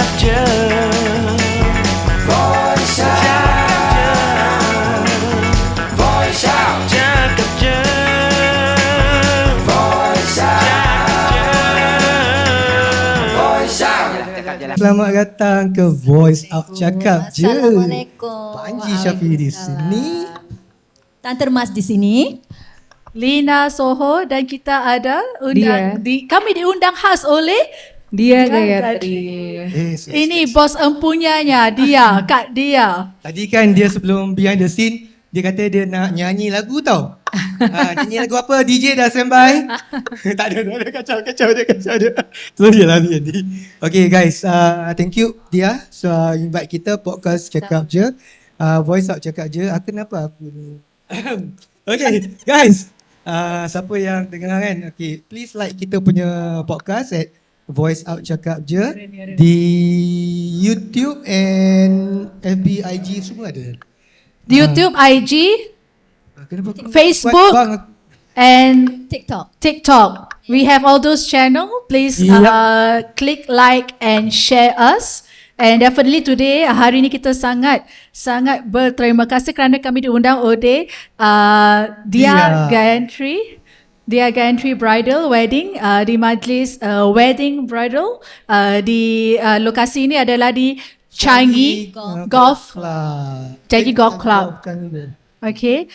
cakap je. Voice out. Cakap je. Voice out. Cakap je. Voice out. Cakap je. Voice out. Selamat datang ke Voice Out Cakap Je. Assalamualaikum. Panji Syafiq di sini. Tante Mas di sini. Lina Soho dan kita ada undang kami diundang khas oleh Dia Gayatri. ini bos empunyanya dia, Kak Dia. Tadi kan dia sebelum behind the scene, dia kata dia nak nyanyi lagu tau. Nyanyi lagu apa? DJ dah standby. Tak ada kacau dia. So dia lah ni. Okay guys, thank you Dia. So invite kita podcast Cakap Je. Voice Out Cakap Je. Kenapa aku ni? Okay guys, siapa yang dengar kan? Okay, please like kita punya podcast at Voice Out Cakap Je di YouTube and FB, IG semua ada. Di YouTube, IG, Kenapa Facebook and TikTok. TikTok. We have all those channel. Please click like and share us. And definitely today, hari ini kita sangat berterima kasih kerana kami diundang oleh Dia Gayatri Bridal Wedding di majlis wedding bridal di lokasi ini adalah di Changi Golf Changi Golf Club. Okay.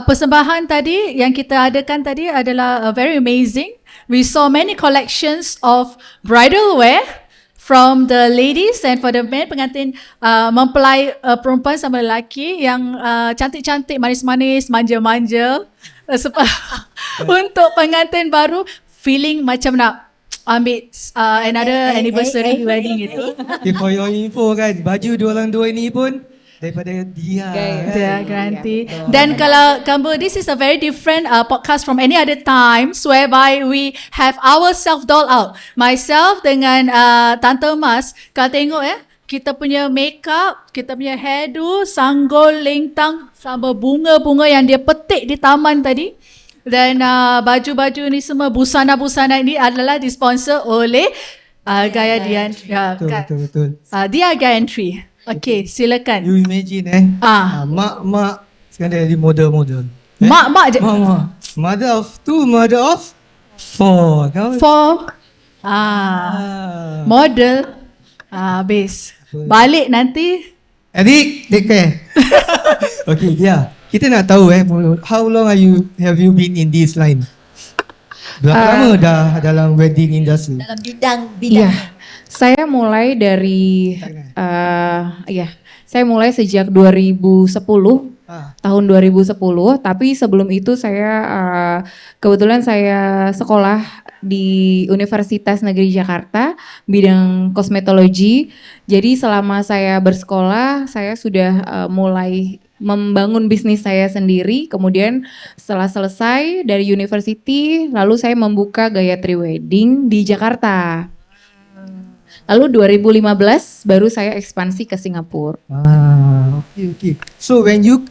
Persembahan tadi yang kita adakan tadi adalah very amazing. We saw many collections of bridal wear from the ladies and for the men, pengantin mempelai perempuan sama lelaki yang cantik-cantik, manis-manis, manja-manja. Untuk pengantin baru feeling macam nak ambil another anniversary wedding gitu. Okay, for your info kan, baju diorang dua ini pun daripada Dia. Dia garanti. Dan kalau kamu, this is a very different podcast from any other times whereby we have ourselves doll out. Myself dengan Tante Mas, kalau tengok kita punya makeup, kita punya hairdo, sanggol, lintang sama bunga-bunga yang dia petik di taman tadi. Dan baju-baju ni semua, busana-busana ini adalah disponsor oleh Gaya Dian. Betul. Dia Gayatri. Okay, silakan. You imagine mak sekarang jadi model. Mak je. Mak. Mother of two, mother of four. Model. Habis. Balik nanti. Adik, take care. Okay, Dia. Kita nak tahu how long have you been in this line? Berapa lama dah dalam wedding industry? Dalam bidang. Iya, saya mulai dari saya mulai sejak 2010. Tahun 2010, tapi sebelum itu saya kebetulan saya sekolah di Universitas Negeri Jakarta bidang kosmetologi. Jadi selama saya bersekolah, saya sudah mulai membangun bisnis saya sendiri. Kemudian setelah selesai dari university, lalu saya membuka Gayatri Wedding di Jakarta. Lalu 2015 baru saya ekspansi ke Singapura. Okay. So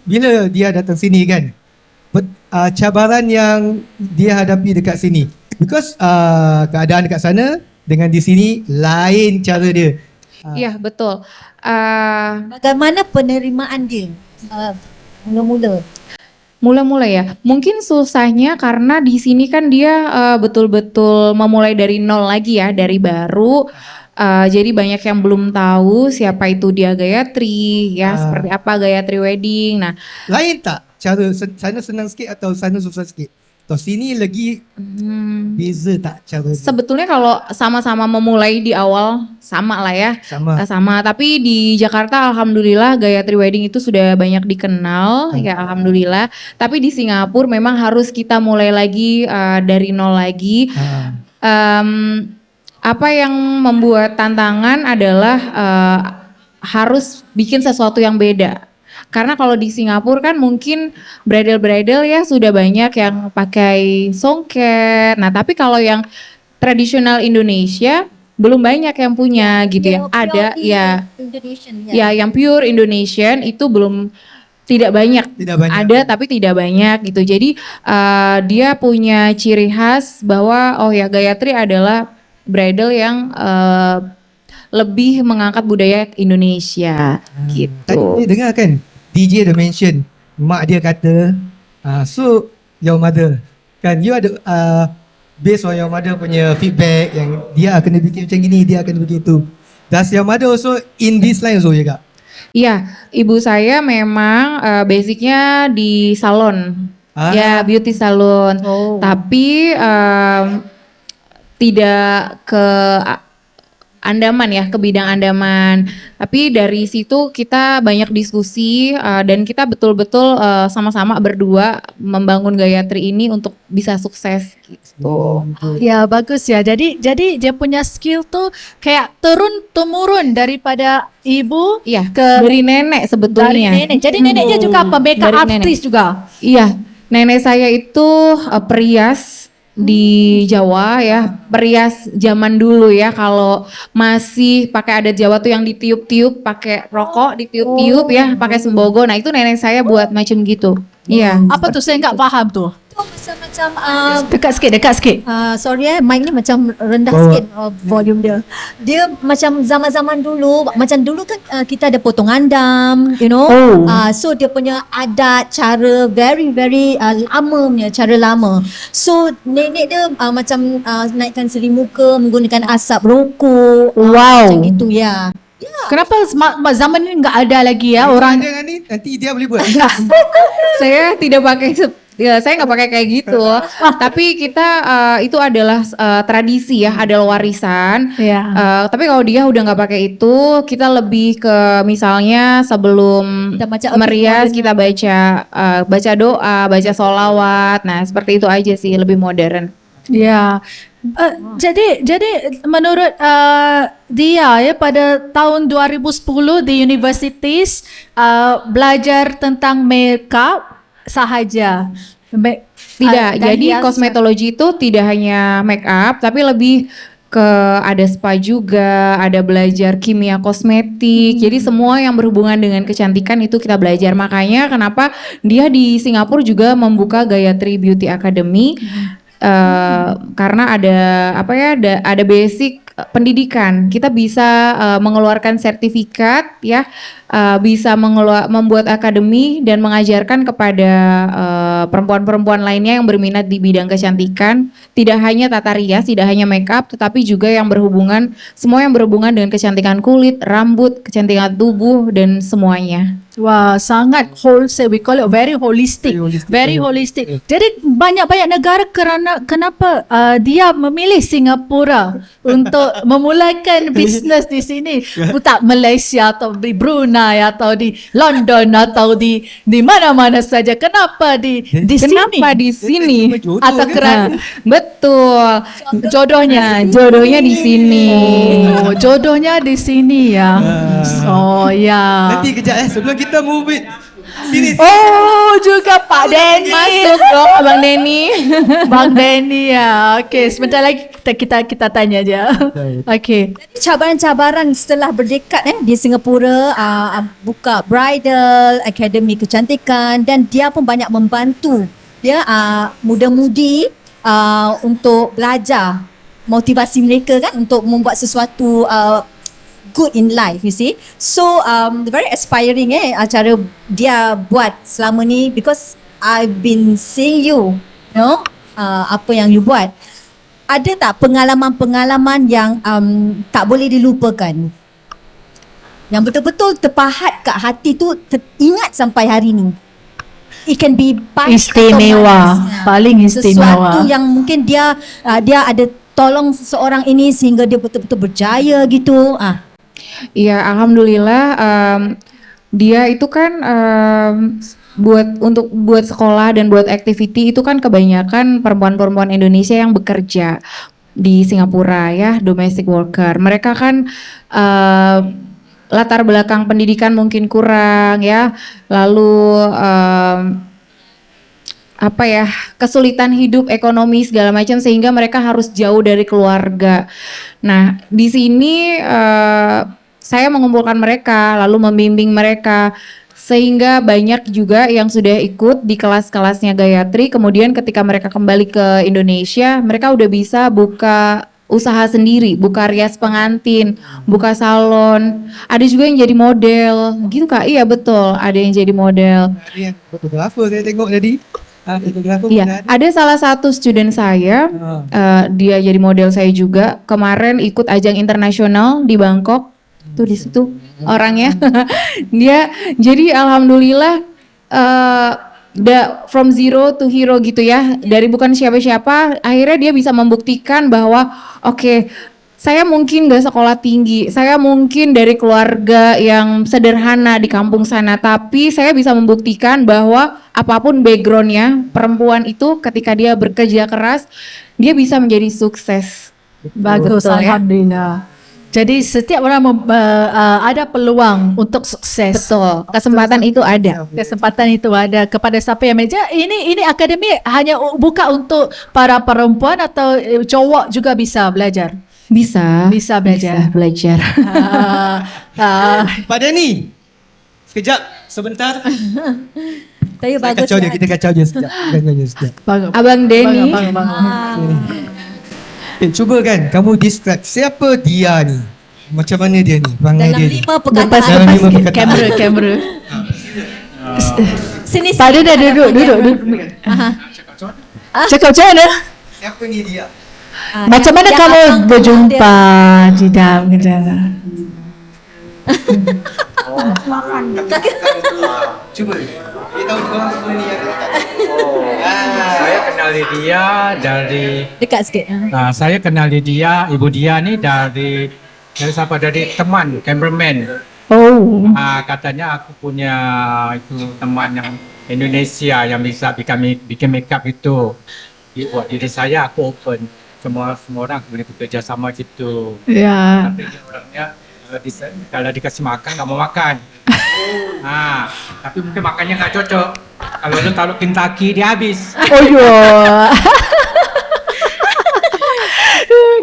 bila Dia datang sini kan, cabaran yang dia hadapi dekat sini, because keadaan dekat sana dengan di sini lain cara dia. Iya betul. Bagaimana penerimaan dia mula-mula? Mula-mula ya, mungkin susahnya karena di sini kan dia betul-betul memulai dari nol lagi ya, dari baru. Jadi banyak yang belum tahu siapa itu Dia Gayatri, ya seperti apa Gayatri Wedding. Nah, lain tak cara sana senang sikit atau sana susah sikit? Atau sini lagi beza tak cara? Sebetulnya kalau sama-sama memulai di awal sama lah ya. Sama. Tapi di Jakarta alhamdulillah Gayatri Wedding itu sudah banyak dikenal ya alhamdulillah. Tapi di Singapura memang harus kita mulai lagi dari nol lagi. Apa yang membuat tantangan adalah harus bikin sesuatu yang beda. Karena kalau di Singapura kan mungkin bridal ya sudah banyak yang pakai songket. Nah tapi kalau yang tradisional Indonesia belum banyak yang punya gitu ya. Ada ya yang pure Indonesian itu belum tidak banyak. Ada tapi tidak banyak gitu. Jadi dia punya ciri khas bahwa oh ya Gayatri adalah bridal yang lebih mengangkat budaya Indonesia gitu. Tadi dengar kan DJ ada mention mak dia kata so your mother kan, you ada based on your mother punya feedback yang dia akan bikin macam gini, dia akan begitu. Does your mother also in this line also juga? Iya, ibu saya memang basicnya di salon, ya beauty salon. Tapi tidak ke Andaman ya, ke bidang Andaman. Tapi dari situ kita banyak diskusi dan kita betul-betul sama-sama berdua membangun Gayatri ini untuk bisa sukses gitu. Ya bagus ya. Jadi dia punya skill tuh kayak turun temurun daripada ibu Iya, ke dari nenek dari sebetulnya. nenek. Jadi neneknya juga apa? Makeup Dari nenek. artist juga. Iya, nenek saya itu perias di Jawa ya, perias zaman dulu ya, kalau masih pakai adat Jawa tuh yang ditiup-tiup, pakai rokok ditiup-tiup ya, pakai sembogo. Nah itu nenek saya buat macam gitu. Iya. Apa tuh saya nggak paham tuh. Itu macam Dekat sikit. sorry mic ni macam rendah sikit volume dia. Dia macam zaman-zaman dulu, macam dulu kan kita ada potong andam, you know. So dia punya adat, cara very lama punya, cara lama. So nenek dia macam naikkan seri muka menggunakan asap rokok. Wow. Macam gitu ya. Kenapa zaman ini nggak ada lagi ya orang? Ada ni nanti dia boleh buat. Saya tidak pakai saya nggak pakai kayak gitu. Tapi kita itu adalah tradisi ya, adalah warisan. Ya. Tapi kalau dia udah nggak pakai itu, kita lebih ke misalnya sebelum Kita baca merias kita baca doa, baca sholawat. Nah seperti itu aja sih, lebih modern. Ya. Jadi menurut dia ya pada tahun 2010 di universities belajar tentang makeup sahaja. Tidak, Dan jadi hiasan. kosmetologi itu tidak hanya make up, tapi lebih ke ada spa juga, ada belajar kimia kosmetik. Jadi semua yang berhubungan dengan kecantikan itu kita belajar. Makanya kenapa dia di Singapura juga membuka Gayatri Beauty Academy. Karena ada basic pendidikan, kita bisa mengeluarkan sertifikat ya, bisa membuat akademi dan mengajarkan kepada perempuan-perempuan lainnya yang berminat di bidang kecantikan, tidak hanya tata rias, tidak hanya makeup, tetapi juga semua yang berhubungan dengan kecantikan kulit, rambut, kecantikan tubuh dan semuanya. Wah, sangat wholesale. We call it very holistic. Very holistic. Jadi banyak-banyak negara kenapa dia memilih Singapura untuk memulakan bisnes di sini. Tak Malaysia atau di Brunei atau di London atau di mana-mana saja. Kenapa di sini? Kenapa di sini? Jodoh Atau kan? kerana Betul. jodohnya Di sini. Oh, jodohnya di sini ya. Oh ya. Nanti kejap sebelum kita move it. Sini. Oh juga Pak Denny. Masuk dong Abang Denny. Bang Denny ya. Okey, sebentar lagi kita tanya aja. Okey. Cabaran-cabaran setelah berdekat di Singapura, buka bridal academy kecantikan, dan dia pun banyak membantu dia muda-mudi untuk belajar, motivasi mereka kan untuk membuat sesuatu good in life, you see. So very aspiring cara dia buat selama ni, because I've been seeing you know, apa yang you buat. Ada tak pengalaman-pengalaman yang tak boleh dilupakan? Yang betul-betul terpahat kat hati tu, teringat sampai hari ni. It can be pahit Istimewa. atau manis. Paling istimewa. Sesuatu yang mungkin dia ada tolong seseorang ini sehingga dia betul-betul berjaya gitu. Iya, alhamdulillah dia itu kan buat sekolah dan buat activity itu kan kebanyakan perempuan-perempuan Indonesia yang bekerja di Singapura ya, domestic worker. Mereka kan latar belakang pendidikan mungkin kurang ya, lalu kesulitan hidup ekonomi segala macam, sehingga mereka harus jauh dari keluarga. Nah, di sini saya mengumpulkan mereka, lalu membimbing mereka, sehingga banyak juga yang sudah ikut di kelas-kelasnya Gayatri. Kemudian ketika mereka kembali ke Indonesia, mereka udah bisa buka usaha sendiri, buka rias pengantin, buka salon. Ada juga yang jadi model, gitu Kak. Iya betul, ada yang jadi model. Ada yang fotografer saya tengok tadi. Fotografer pun Iya, ada salah satu student saya, dia jadi model saya juga. Kemarin ikut ajang internasional di Bangkok, tuh di situ orangnya. Dia jadi alhamdulillah from zero to hero gitu ya. Dari bukan siapa-siapa, akhirnya dia bisa membuktikan bahwa oke, saya mungkin gak sekolah tinggi, saya mungkin dari keluarga yang sederhana di kampung sana, tapi saya bisa membuktikan bahwa apapun backgroundnya, perempuan itu ketika dia bekerja keras, dia bisa menjadi sukses. Bagus, Betul, ya? alhamdulillah. Jadi setiap orang ada peluang untuk sukses. Betul, kesempatan itu ada. Kesempatan itu ada kepada siapa yang meja. Ini akademi hanya buka untuk para perempuan atau cowok juga bisa belajar. Bisa Bisa belajar. belajar. Pak Denny. Sekejap, sebentar. Saya bagus. Kacau dia, kita kacau je sekejap. Abang Denny. Cuba kan kamu describe siapa dia ni. Macam mana dia ni? Perangai Dalam dia ni. 5 perkataan. Dalam 5 perkataan. Kamera. Sini. Pada dah duduk. Cakap macam mana? Siapa ni dia? Macam mana kamu berjumpa di dalam kerjaan? Cuba. Dia tahu juga orang semua ni yang dekat. Saya kenal dia dari Dekat sikit. saya kenal dia, ibu dia ni dari siapa? Dari teman cameraman. Oh. Katanya aku punya itu teman yang Indonesia yang bisa bikin makeup itu. Buat diri saya aku open. Semua orang boleh bekerja sama gitu. Ya. Tapi dia orangnya kalau dikasih makan nggak mau makan. Tapi mungkin makannya nggak cocok. Kalau lu taruh Kentucky dia habis. Oh ya.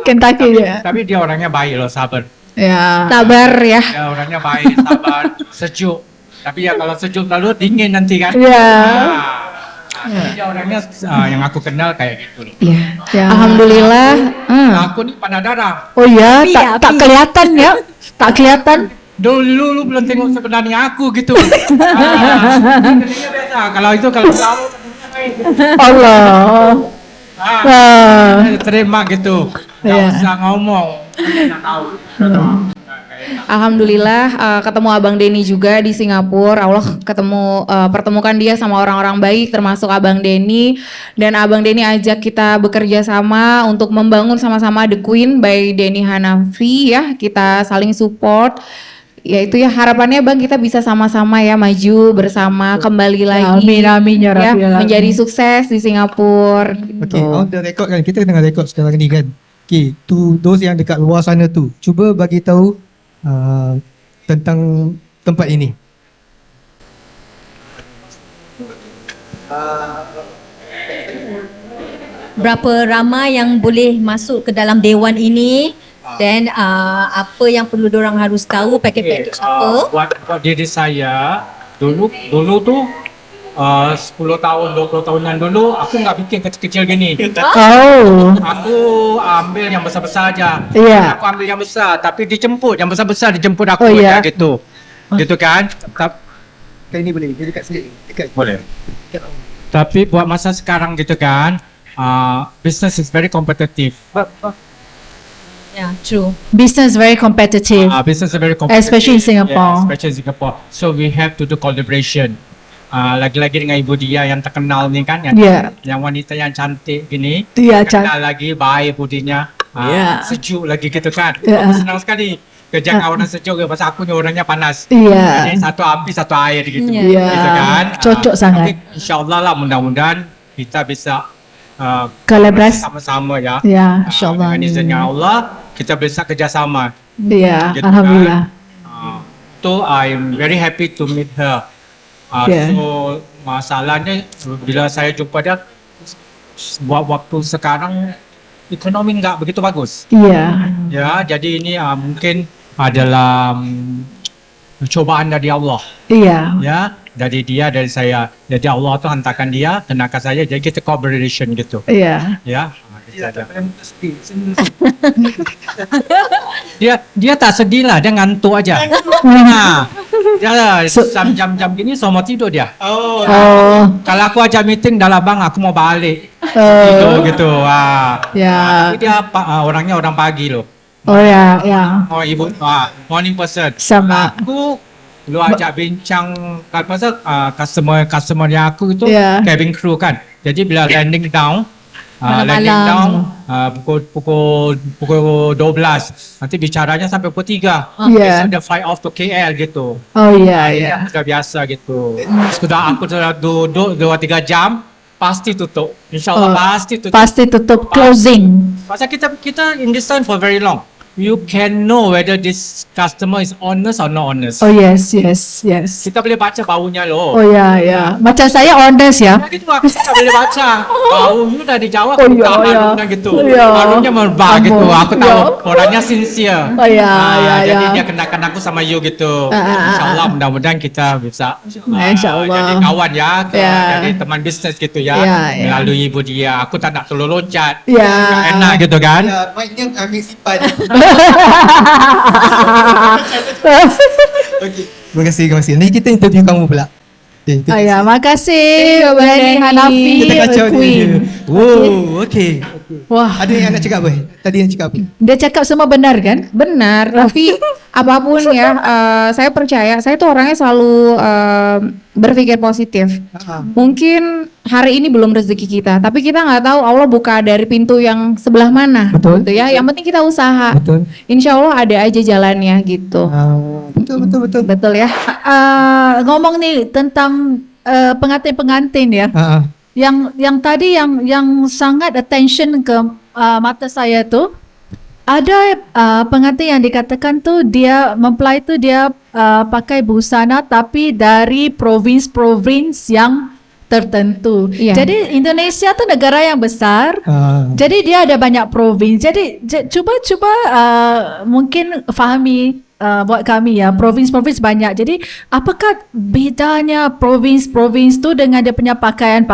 Kentucky ya. Tapi dia orangnya baik loh, sabar. Ya. Sabar ya. Dia orangnya baik, sabar, sejuk. Tapi ya kalau sejuk lalu dingin nanti kan. Ya. Tapi dia orangnya yang aku kenal kayak gitu loh. Iya. Ya. Alhamdulillah. Aku nih pandai darah. Oh ya, tak kelihatan ya. Tak kelihatan. Dulu lu belum tengok sebenarnya aku gitu. Kenalnya biasa. Kalau tahu Allah. terima gitu. Nggak Ya. usah ngomong. Nggak tahu. Alhamdulillah ketemu Abang Denny juga di Singapura. Allah pertemukan dia sama orang-orang baik termasuk Abang Denny, dan Abang Denny ajak kita bekerja sama untuk membangun sama-sama The Queen by Denny Hanafi ya. Kita saling support. Ya itu ya harapannya Bang, kita bisa sama-sama ya maju bersama kembali lagi. Amin ya Ya, Rabbil Alamin. menjadi sukses di Singapura. Okay, on the record kan, kita tengah record sekarang ni kan. Okay, tu those yang dekat luar sana tu, cuba bagi tahu tentang tempat ini. Berapa ramai yang boleh masuk ke dalam dewan ini, dan apa yang perlu diorang harus tahu, package apa. Buat diri saya dulu tuh 10 tahun 20 tahunan dulu aku nggak bikin kecil-kecil gini. Oh. Aku ambil yang besar-besar aja. Iya. Aku ambil yang besar tapi dijemput yang besar-besar dijemput aku Oh, iya. ya gitu. Gitu kan? Kan ini boleh, dia dekat sini. Dekat. Boleh. Tapi buat masa sekarang gitu kan, business is very competitive. Ya, true. Business very competitive. Business is very competitive. Especially in Singapore. Yeah, especially in Singapore. So we have to do collaboration. Lagi-lagi dengan ibu dia yang terkenal ni kan, Yeah. yang wanita yang cantik gini, Dia kenal lagi, baik budinya, Yeah. sejuk lagi gitu kan. Yeah. Aku senang sekali kerja dengan orang sejuk, pasal aku ni orangnya panas. Iya. Jadi satu api satu air gitu, Yeah. gitu kan. Cocok sangat. Tapi InsyaAllah lah, mudah-mudahan kita bisa Kolaborasi. sama-sama ya. Ya, insyaAllah. Dengan izinnya Allah, kita bisa kerjasama. Iya, Gitu alhamdulillah. So I'm very happy to meet her. Yeah. So masalahnya bila saya jumpa dia, buat waktu sekarang ekonomi nggak begitu bagus. Iya. Ya, jadi ini mungkin adalah cobaan dari Allah. Iya. Ya, dari dia, dari saya. Jadi Allah tuh hantarkan dia, kenakan saya, jadi kita collaboration gitu. Iya. Ya, Dia tak sedih lah, dia ngantuk aja. Dia jam-jam gini semua tidur dia. Oh. Kalau aku ajak meeting dalam bang, aku mau balik. Gitu. Ya. Tapi dia orangnya orang pagi loh. Oh ya, ya. Oh ibu, morning person. Sama. Aku lu ajak bincang pasal customer yang aku itu Ya. cabin crew kan. Jadi bila landing down, pukul 12. Nanti bicaranya sampai pukul 3. Ya. Besok dia fly off to KL gitu. Oh ya, ya. Sudah biasa gitu. Sudah aku sudah duduk 2-3 jam, pasti tutup. InsyaAllah pasti tutup. Pasti tutup closing. Pasal kita in this time for very long. You can know whether this customer is honest or not honest. Oh yes, yes, yes. Kita boleh baca baunya loh. Oh ya, ya. Macam saya honest ya. Gitu aku tak boleh baca. Bau you dah dijawab. Oh, ya, harumnya ya. gitu. Ya. Harumnya merbak gitu. Aku tahu orangnya sincere. Oh ya, ya, Jadi ya. dia kenakan aku sama you gitu. InsyaAllah mudah-mudahan kita bisa InsyaAllah. jadi kawan ya. Ya. Jadi teman bisnes gitu ya. Ya, ya. Melalui ibu dia. Aku tak nak terlalu loncat. Ya. Tak enak gitu kan. Ya, mic-nya ambil simpan. Okey. Terima kasih. Nanti kita interview kamu pula. Okay, Oh ya, makasih Bani Hanafi kita kacau Queen. dia. Oh, okey. Wah, Ada yang nak cakap apa? Tadi yang cakap apa? dia cakap semua benar kan? Benar, tapi apapun ya, saya percaya, saya tuh orangnya selalu berpikir positif. Mungkin hari ini belum rezeki kita, tapi kita nggak tahu Allah buka dari pintu yang sebelah mana. Betul. Gitu ya. Yang penting kita usaha. Betul. Insya Allah ada aja jalannya gitu. Betul. Betul ya. Ngomong nih tentang pengantin-pengantin ya. Yang tadi yang sangat attention ke mata saya tuh, ada pengantin yang dikatakan tuh dia mempelai tuh dia pakai busana tapi dari provinsi yang tertentu. Iya. Jadi Indonesia tuh negara yang besar. Jadi dia ada banyak provinsi. Jadi cuba mungkin fahami buat kami ya, provinsi banyak. Jadi apakah bedanya provinsi tu dengan dia punya pakaian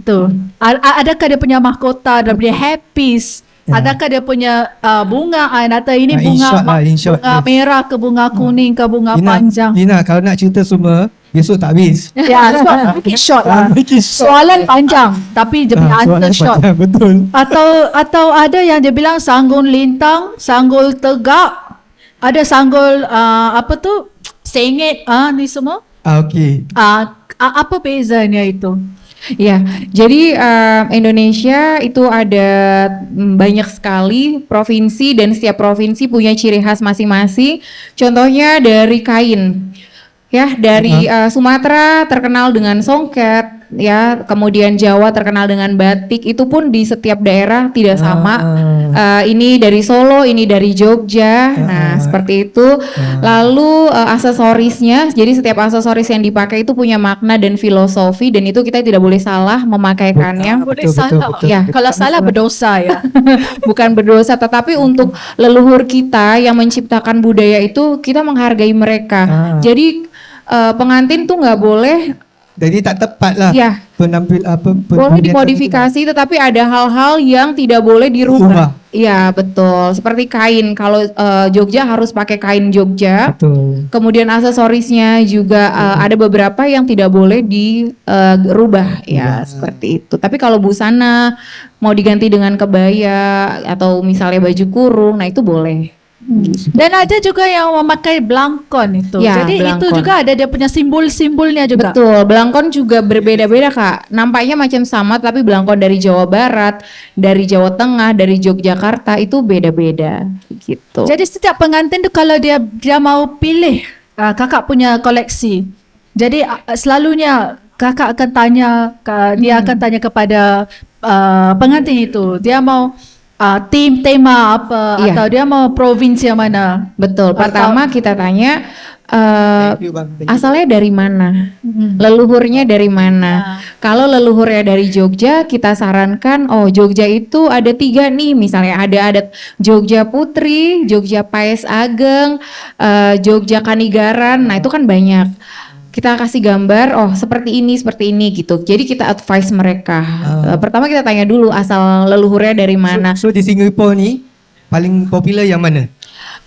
tu? Adakah dia punya mahkota, dia punya headpiece? Adakah dia punya bunga? Atau ini bunga bunga merah ke bunga kuning ke bunga panjang? Lina, kalau nak cerita semua, besok tak habis. Ya, sebab make it short lah. Soalan panjang tapi dia punya answer short. Betul. Atau ada yang dia bilang sanggul lintang, sanggul tegak, ada sanggul apa tu? Sengit, ni semua. Okey. Apa bezanya itu? Ya, jadi Indonesia itu ada banyak sekali provinsi dan setiap provinsi punya ciri khas masing-masing. Contohnya dari kain. Ya, dari Sumatera terkenal dengan songket, ya, kemudian Jawa terkenal dengan batik. Itu pun di setiap daerah tidak sama. Ini dari Solo, ini dari Jogja. Nah, seperti itu. Lalu aksesorisnya, jadi setiap aksesoris yang dipakai itu punya makna dan filosofi, dan itu kita tidak boleh salah memakaikannya. Boleh salah. Ya, Kalau salah berdosa ya. bukan berdosa, tetapi untuk leluhur kita yang menciptakan budaya itu, kita menghargai mereka. Jadi pengantin tuh nggak boleh, Jadi tak tepat lah. ya, Penampil apa? boleh dimodifikasi, tetapi ada hal-hal yang tidak boleh dirubah. Iya, betul. Seperti kain, kalau Jogja harus pakai kain Jogja. Betul. Kemudian aksesorisnya juga ada beberapa yang tidak boleh dirubah, ya, seperti itu. Tapi kalau busana mau diganti dengan kebaya atau misalnya baju kurung, nah itu boleh. Dan ada juga yang memakai belangkon itu. Ya, Jadi belangkon. itu juga ada dia punya simbol-simbolnya juga. Betul, belangkon juga berbeda-beda Kak. Nampaknya macam sama, tapi belangkon dari Jawa Barat, dari Jawa Tengah, dari Yogyakarta itu beda-beda gitu. Jadi setiap pengantin tu kalau dia mau pilih kakak punya koleksi. Jadi selalunya kakak akan tanya, dia akan tanya kepada pengantin itu, dia mau tema apa, Iya. atau dia mau provinsi yang mana. Betul. Pertama kita tanya Thank you, Bang. Thank you. asalnya dari mana, leluhurnya dari mana. Kalau leluhurnya dari Jogja, kita sarankan, oh Jogja itu ada 3 nih, misalnya ada adat Jogja Putri, Jogja Paes Ageng, Jogja Kanigaran. Nah itu kan banyak. kita kasih gambar, oh seperti ini gitu. Jadi kita advise mereka. Pertama kita tanya dulu asal leluhurnya dari mana. So di Singapura ni paling popular yang mana?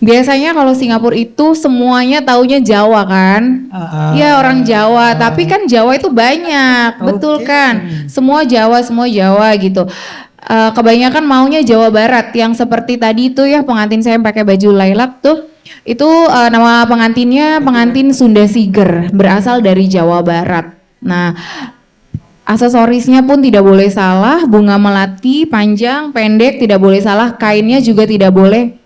Biasanya kalau Singapura itu semuanya taunya Jawa kan? Iya orang Jawa, tapi kan Jawa itu banyak, betul kan? Semua Jawa gitu. Kebanyakan maunya Jawa Barat yang seperti tadi itu ya pengantin saya yang pakai baju lilac tuh. Itu nama pengantinnya pengantin Sunda Siger, berasal dari Jawa Barat. Nah, aksesorisnya pun tidak boleh salah, bunga melati, panjang, pendek tidak boleh salah, kainnya juga tidak boleh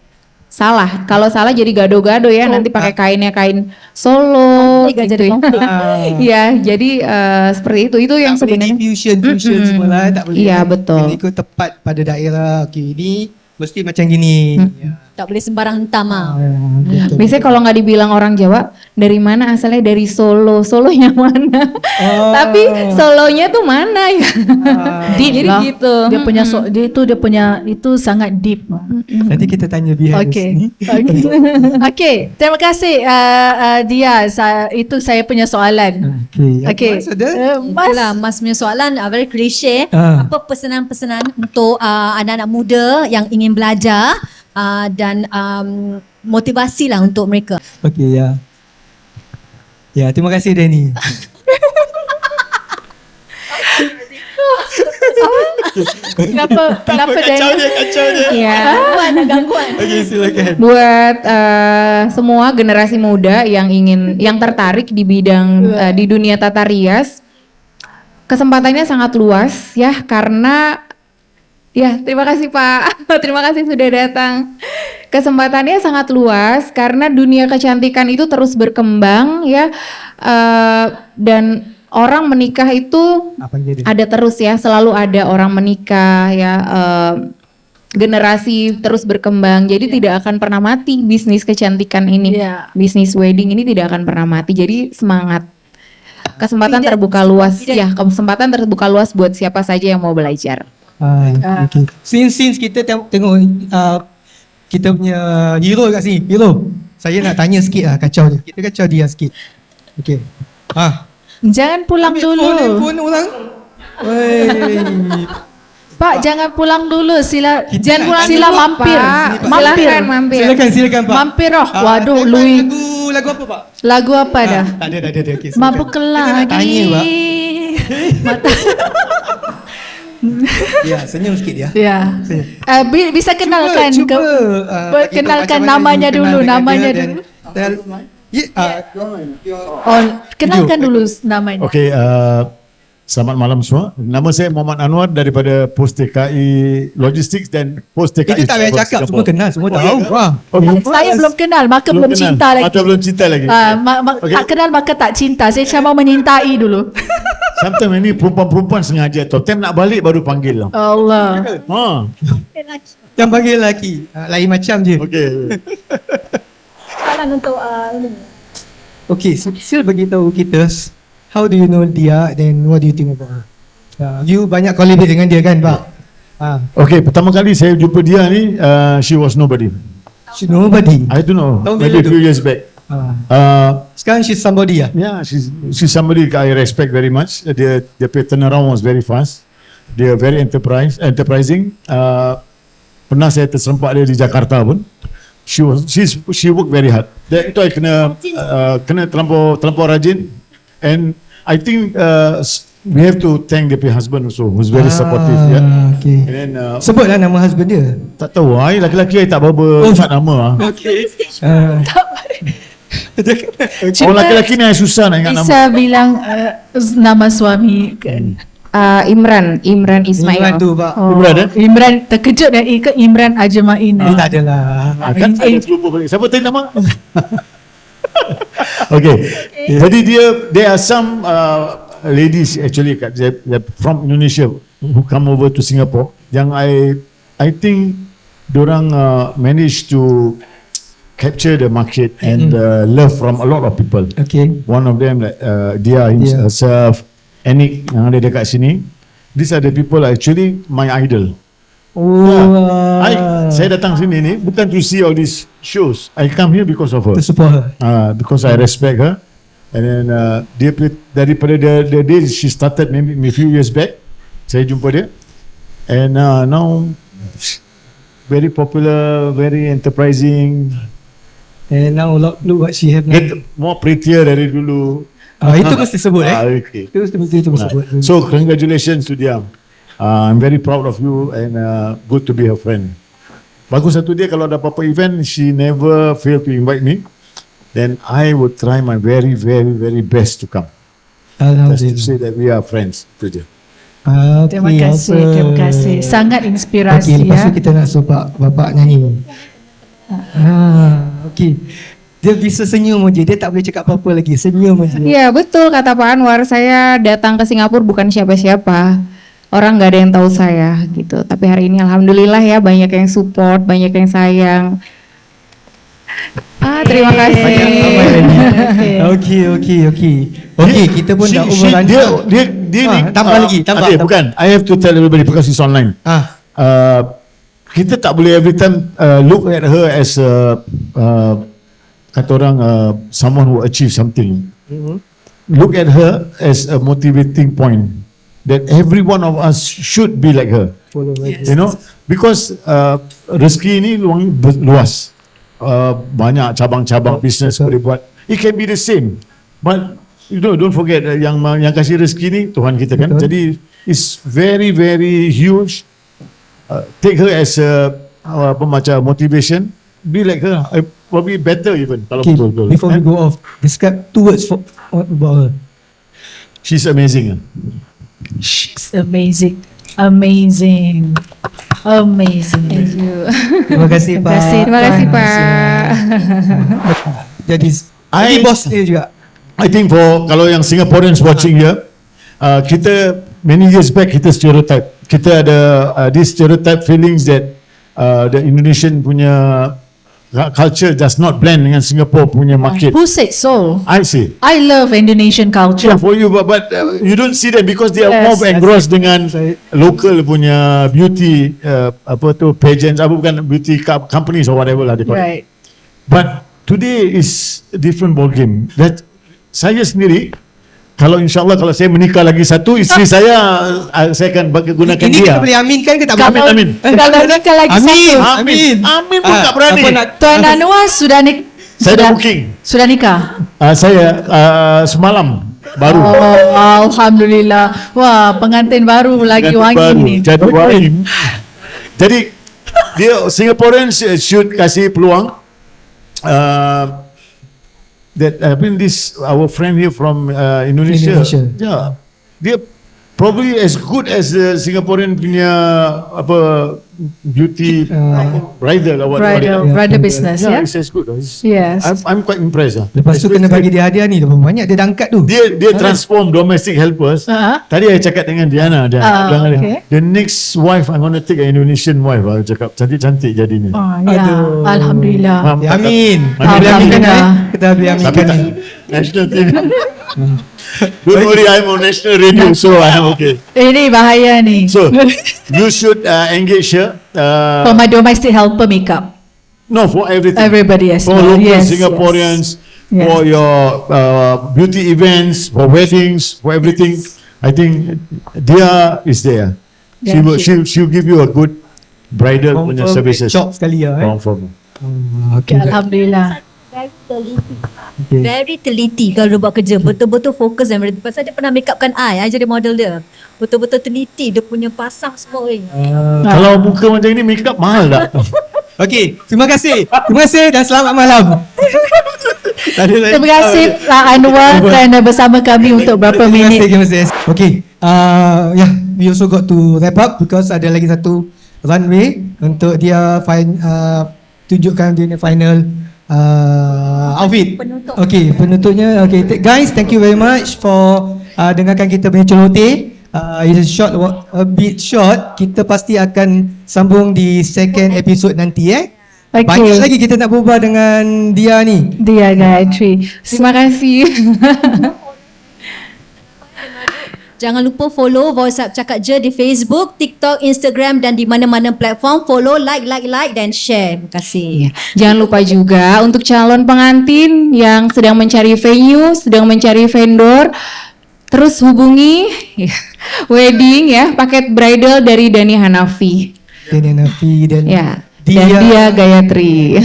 salah. Kalau salah jadi gado-gado ya, nanti pakai kainnya kain Solo Nggak gitu jadi ya. konflik. Iya, jadi seperti itu yang Tak boleh sebenarnya. fusion semua lah, tak boleh. Iya, betul. Kena ikut tepat pada daerah. Okey, ini mesti macam gini. Ya. Tak boleh sembarang hentam ah. Betul. Biasanya kalau nggak dibilang orang Jawa, dari mana asalnya dari Solo, Solonya mana? Tapi Solonya tuh mana ya? Deep Jadi lah. gitu. Dia punya itu sangat deep. Nanti kita tanya behind the Okay. scene. Okay. Terima kasih Dia. Itu saya punya soalan. Okay. Okay. Mas ada? Mas, Itulah Mas punya soalan very cliche. Ah. Apa pesanan-pesanan untuk anak-anak muda yang ingin belajar dan motivasi lah untuk mereka. Okey, ya. Ya, terima kasih Danny. kenapa Kacau Dan? dia, kacau dia. Iya. Gangguan. Okey, silakan. Buat semua generasi muda yang tertarik di bidang di dunia tata rias, kesempatannya sangat luas ya karena ya terima kasih Pak, terima kasih sudah datang. Kesempatannya sangat luas karena dunia kecantikan itu terus berkembang ya dan orang menikah itu Apa jadi? ada terus ya, selalu ada orang menikah ya. Generasi terus berkembang, jadi tidak akan pernah mati bisnis kecantikan ini, Iya. bisnis wedding ini tidak akan pernah mati. Jadi semangat, kesempatan Tidak, terbuka luas tidak. ya, kesempatan terbuka luas buat siapa saja yang mau belajar. Okay. Since kita tengok kita punya hero kat sini, hero. Saya nak tanya sikit lah, kacau dia. Kita kacau dia sikit. Okay. Jangan pulang dulu. Phone orang. Wey. Pak, jangan pulang dulu. Sila Kita nak sila tanya mampir. Pak. Mampir. Silakan Pak. Mampir roh. Waduh, Tengok Louis. lagu apa Pak? Lagu apa dah? Tak ada. Okay, silakan. Mabuk Kita nak tanya lagi. Pak. Ya, senyum sikit dia. Ya. Bisa kenalkan Cuba, bagi tahu kenalkan macam mana namanya you kenal dulu, dengan namanya dia dulu. dan Oh, kenalkan dulu namanya. Okey, selamat malam semua. Nama saya Muhammad Anwar daripada Pos TKI Logistics dan Pos TKI. Itu tak payah cakap, semua kenal, semua tahu. Wah. Saya belum kenal, maka belum kenal. cinta lagi. Atau belum cinta lagi. Okey. Tak kenal maka tak cinta. Saya cuma menyintai dulu. Sometimes ini perempuan-perempuan sengaja tau. Time nak balik baru panggil lah. Allah. Yang panggil lelaki, lain macam je. Okey. Soalan untuk Okay, so Sil beritahu kita, how do you know dia, then what do you think about her? You banyak collaborate dengan dia kan Pak? Okey, pertama kali saya jumpa dia ni, she was nobody. She nobody. I don't know. Tahun Maybe bila a few tu? years back. Sekarang she's somebody ya? Yeah, she's somebody I respect very much. Dia punya turnaround was very fast. Dia very enterprising. Pernah saya terserempak dia di Jakarta pun. She work very hard. Itu I kena terlampau rajin. And I think we have to thank dia punya husband also, who's very supportive. Yeah. Okay. And then Sebutlah nama husband dia. tak tahu, laki-laki tak berapa ingat nama. Okay. Orang laki-laki ni susah nak ingat nama. Bisa bilang nama suami kan. Imran Imran Ismail. tu Pak. Imran, Imran terkejut dan ikut Imran Ajmain. Dia tak adalah. Kan saya terlupa balik. Siapa tanya nama? Okay. Jadi there are some ladies actually they're from Indonesia who come over to Singapore. Yang I think diorang manage to capture the market and love from a lot of people. Okay. One of them like Dia herself, Anik yang ada dekat sini. These are the people actually my idol. Saya datang sini ni bukan to see all these shows. I come here because of her. To support her. Because I respect her And then dia daripada the day she started maybe a few years back, saya jumpa dia, and now very popular, very enterprising, And now look what she have now. get more prettier dari dulu. Itu mesti sebut Okay. Itu mesti sebut. So congratulations to dia. I'm very proud of you and good to be her friend. Bagus satu dia kalau ada apa-apa event, she never fail to invite me. Then I would try my very, very, very best to come. Just to say that we are friends. Itu je. Terima kasih. Sangat Okay, inspirasi lepas tu ya. kita nak suruh bapak nyanyi. Okay. Dia bisa senyum aja, dia tak boleh cakap apa-apa lagi, senyum aja. Ya betul kata Pak Anwar, saya datang ke Singapura bukan siapa-siapa. Orang nggak ada yang tahu saya gitu. Tapi hari ini alhamdulillah ya banyak yang support, banyak yang sayang. Terima kasih. Okay, kita pun dah overrun. Dia ni tambah lagi, tambah. Bukan, I have to tell everybody because it's online. Kita tak boleh every time look at her as kata orang someone who achieve something. Look at her as a motivating point that every one of us should be like her. You know, because rezeki ni luas. Banyak cabang-cabang business boleh buat. It can be the same, but you know, don't forget yang kasih rezeki ni Tuhan kita kan. Jadi it's very, very huge. Take her as macam motivation. Be like her. Probably better even. Kalau Okay, betul-betul. before we go off, describe 2 words about her. She's amazing. She's amazing. Amazing. Thank you. Terima kasih Pak. Terima kasih Pak. Jadi bos dia juga. I think for kalau yang Singaporeans watching here, kita many years back kita stereotype. Kita ada this stereotype feelings that the Indonesian punya culture does not blend dengan Singapore punya market. Who said so? I say. I love Indonesian culture. Yeah, for you, but you don't see them because they are more engrossed dengan local punya beauty, apa tu pageants, apa bukan beauty companies or whatever lah. Right. But today is a different ball game. That saya sendiri, kalau insyaAllah kalau saya menikah lagi satu, isteri saya akan gunakan Ini dia. kita boleh aminkan ke tak? Amin. Kalau nikah lagi satu. Amin pun tak berani. Tuan Anwar sudah Saya dah booking. Sudah nikah? Saya semalam baru. Oh, alhamdulillah. Wah, pengantin baru lagi wangi ni. Jadi wangi. Jadi dia Singaporeans should kasih peluang. That this our friend here from Indonesia. Yeah, dia probably as good as the Singaporean punya apa beauty bridal or whatever. Bridal business, Yeah, ya. it's as good. Yes. I'm quite impressed. Lepas tu kena bagi dia hadiah ni, banyak dia dah angkat tu. Dia transform domestic helpers. Tadi saya cakap dengan Diana, okay. the next wife I'm going to take an Indonesian wife. Aku cakap cantik-cantik jadinya. Oh, ya. Alhamdulillah. Amin. Alhamdulillah. Kita boleh aminkan ni. National TV. Don't worry, I'm on national radio, so I'm okay. Ini bahaya ni. So you should engage her. For my domestic helper makeup. No, for everything. Everybody as For well. local Yes, Singaporeans, yes. for your beauty events, for weddings, for everything. I think Dia is there. She'll give you a good bridal punya services. Shop sekali ya. Confirm. Okay, alhamdulillah. Very teliti. Very teliti kalau dia buat kerja. Betul-betul fokus dan pasal dia pernah make upkan I jadi model dia. Betul-betul teliti dia punya pasang semua. Kalau muka macam ini, make up mahal tak? Okey, terima kasih. Terima kasih dan selamat malam. Terima kasih Pak Anwar kerana bersama kami untuk berapa minit. Terima kasih. Okay, we also got to wrap up because ada lagi satu runway untuk dia tunjukkan dia punya final outfit. Penutup. Okay, penutupnya. Okay, guys, thank you very much for dengarkan kita punya celoteh. It's a bit short. Kita pasti akan sambung di second episode nanti Okay. Banyak lagi kita nak berbual dengan dia ni. Dia Gayatri. Terima kasih. Jangan lupa follow Voice Up Cakap Je di Facebook, TikTok, Instagram dan di mana-mana platform. Follow, like dan share. Terima kasih. Iya. Jangan lupa juga untuk calon pengantin yang sedang mencari venue, sedang mencari vendor, terus hubungi wedding ya, paket bridal dari Dani Hanafi. Dani Hanafi dan Ya. Dan dia Gayatri.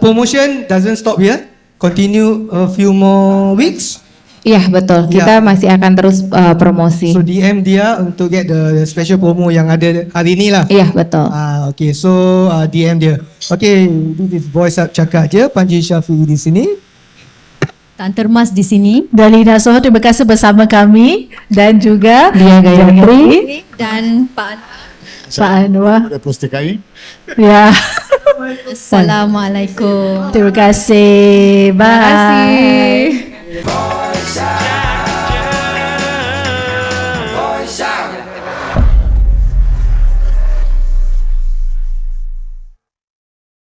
Promotion doesn't stop here. Continue a few more weeks. Iya betul, kita masih akan terus promosi. So DM dia untuk get the special promo yang ada hari ni lah. Iya betul. Okay, so DM dia. Okay, this is Voice Up Cakap Je, Panji Syafiee di sini. Tante Mas di sini. Dan Lina Soho, terima kasih bersama kami dan juga Dia Gayatri. Dan Pak Anwar. Ada Pustikai. Ya, Assalamualaikum. terima kasih. Bye. Terima kasih.